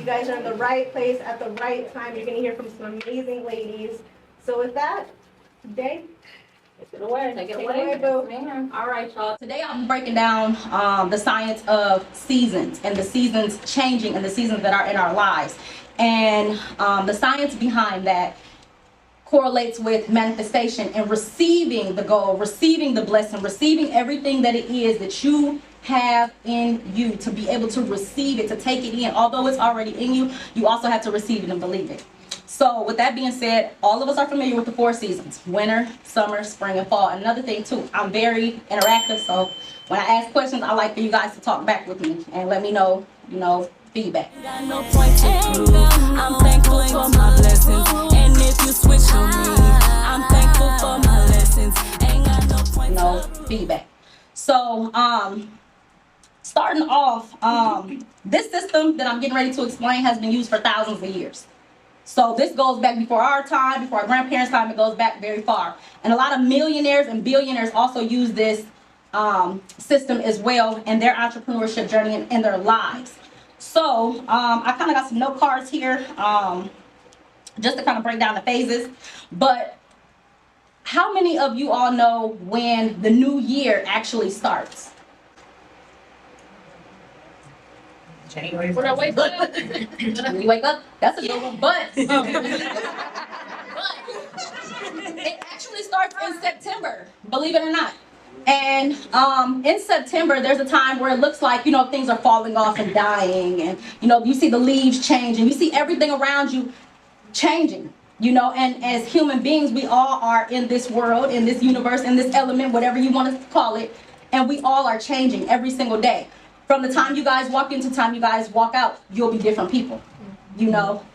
You guys are in the right place at the right time. You're going to hear from some amazing ladies. So with that, Day, take it away. Take it away, boo. Man. All right, y'all. Today I'm breaking down the science of seasons and the seasons changing and the seasons that are in our lives. And the science behind that correlates with manifestation and receiving the goal, receiving the blessing, receiving everything that it is that you have in you, to be able to receive it, to take it in. Although it's already in you, you also have to receive it and believe it. So with that being said, all of us are familiar with the 4 seasons: winter, summer, spring, and fall. And another thing too, I'm very interactive, so when I ask questions, I like for you guys to talk back with me and let me know, feedback. No point to prove. I'm thankful for my blessings, and if you switch on me, I'm thankful for my lessons. Ain't got no point to feedback. So starting off, this system that I'm getting ready to explain has been used for thousands of years. So this goes back before our time, before our grandparents' time. It goes back very far. And a lot of millionaires and billionaires also use this system as well in their entrepreneurship journey and their lives. So I kind of got some note cards here just to kind of break down the phases. But how many of you all know when the new year actually starts? January. When I wake up. When you wake up, that's a good one. But it actually starts in September, believe it or not. And in September, there's a time where it looks like, things are falling off and dying. And, you see the leaves changing. You see everything around you changing. And as human beings, we all are in this world, in this universe, in this element, whatever you want to call it. And we all are changing every single day. From the time you guys walk in to the time you guys walk out, you'll be different people,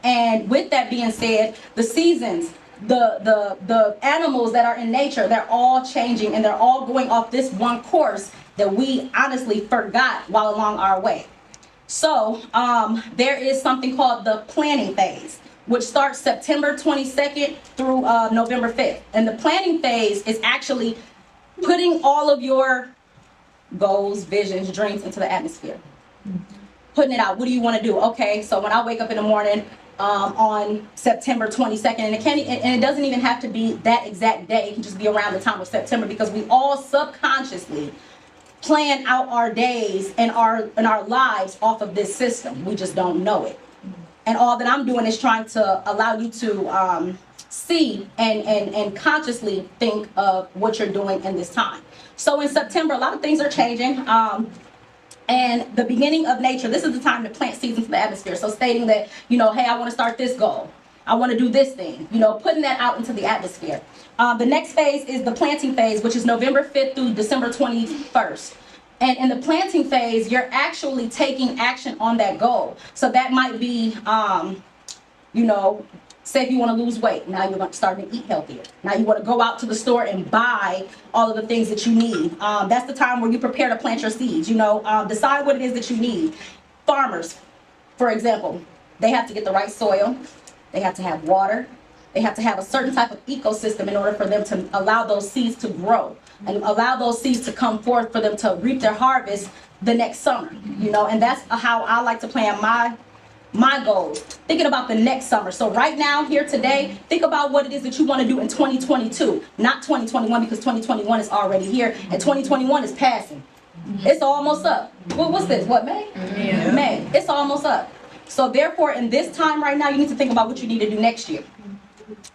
And with that being said, the seasons, the animals that are in nature, they're all changing and they're all going off this one course that we honestly forgot while along our way. So there is something called the planting phase, which starts September 22nd through November 5th. And the planting phase is actually putting all of your goals, visions, dreams into the atmosphere. Putting it out. What do you want to do? Okay, so when I wake up in the morning on September 22nd, and it doesn't even have to be that exact day. It can just be around the time of September, because we all subconsciously plan out our days and our lives off of this system. We just don't know it. And all that I'm doing is trying to allow you to see and consciously think of what you're doing in this time. So in September, a lot of things are changing. And the beginning of nature, this is the time to plant seeds into the atmosphere. So stating that, hey, I want to start this goal. I want to do this thing, putting that out into the atmosphere. The next phase is the planting phase, which is November 5th through December 21st. And in the planting phase, you're actually taking action on that goal. So that might be, say if you want to lose weight, now you're starting to eat healthier. Now you want to go out to the store and buy all of the things that you need. That's the time where you prepare to plant your seeds. Decide what it is that you need. Farmers, for example, they have to get the right soil. They have to have water. They have to have a certain type of ecosystem in order for them to allow those seeds to grow and allow those seeds to come forth for them to reap their harvest the next summer. And that's how I like to plan my goals, thinking about the next summer. So right now, here today, think about what it is that you want to do in 2022, not 2021, because 2021 is already here and 2021 is passing. It's almost up. What's this? What, May? Yeah. May. It's almost up. So therefore, in this time right now, you need to think about what you need to do next year.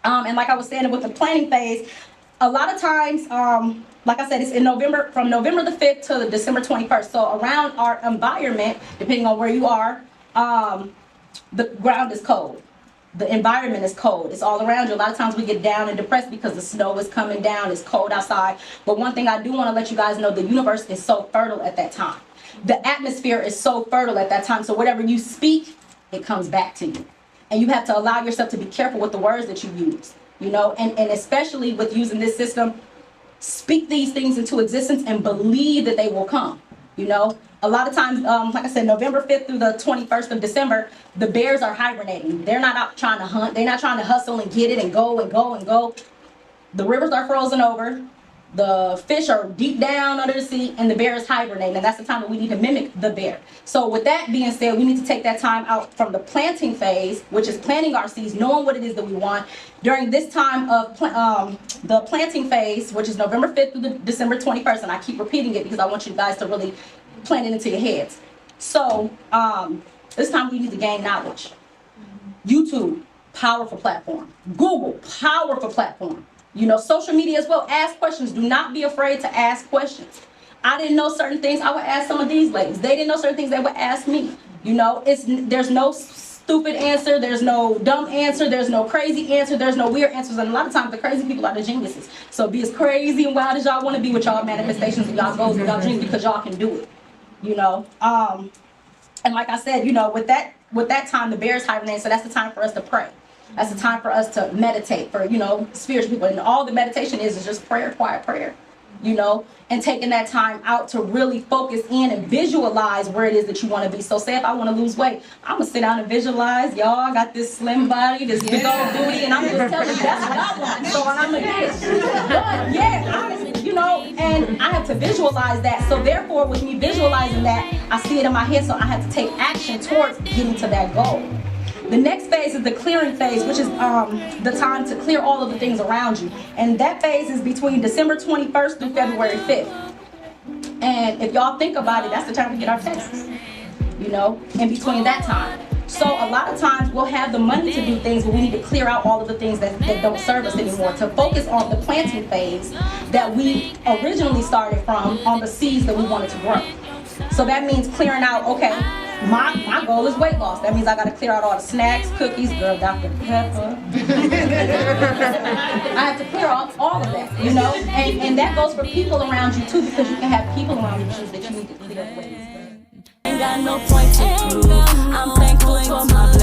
And like I was saying with the planning phase, a lot of times, like I said, it's in November, from November the 5th to December 21st. So around our environment, depending on where you are, the ground is cold. The environment is cold. It's all around you. A lot of times we get down and depressed because the snow is coming down. It's cold outside. But one thing I do want to let you guys know, the universe is so fertile at that time. The atmosphere is so fertile at that time. So whatever you speak, it comes back to you. And you have to allow yourself to be careful with the words that you use. And especially with using this system, speak these things into existence and believe that they will come. A lot of times, like I said, November 5th through the 21st of December, the bears are hibernating. They're not out trying to hunt. They're not trying to hustle and get it and go and go and go. The rivers are frozen over. the fish are deep down under the sea and the bear is hibernating, and that's the time that we need to mimic the bear. So with that being said, we need to take that time out from the planting phase, which is planting our seeds, knowing what it is that we want. During this time of the planting phase, which is November 5th through December 21st, and I keep repeating it because I want you guys to really plant it into your heads. So this time we need to gain knowledge. YouTube, powerful platform. Google, powerful platform. You know, social media as well. Ask questions. Do not be afraid to ask questions. I didn't know certain things. I would ask some of these ladies. They didn't know certain things. They would ask me. You know, there's no stupid answer. There's no dumb answer. There's no crazy answer. There's no weird answers. And a lot of times the crazy people are the geniuses. So be as crazy and wild as y'all want to be with y'all manifestations and y'all goals and y'all dreams, because y'all can do it. You know, and like I said, you know, with that time, the bear's hibernating. So that's the time for us to pray. That's the time for us to meditate, for, you know, spiritual people. And all the meditation is just prayer, quiet prayer, you know, and taking that time out to really focus in and visualize where it is that you want to be. So say if I want to lose weight, I'm going to sit down and visualize, y'all, I got this slim body, this big old booty, and I'm just telling you that's what I want. So I'm going to get it. But yeah, you know, and I have to visualize that. So therefore, with me visualizing that, I see it in my head. So I have to take action towards getting to that goal. The next phase is the clearing phase, which is the time to clear all of the things around you. And that phase is between December 21st through February 5th. And if y'all think about it, that's the time to get our taxes, you know, in between that time. So a lot of times we'll have the money to do things, but we need to clear out all of the things that don't serve us anymore, to focus on the planting phase that we originally started from, on the seeds that we wanted to grow. So that means clearing out, okay, my goal is weight loss. That means I got to clear out all the snacks, cookies, girl, Dr. Pepper. I have to clear out all of that, you know? And that goes for people around you too, because you can have people around you that you need to clear away. Ain't got no point to prove. I'm thankful for my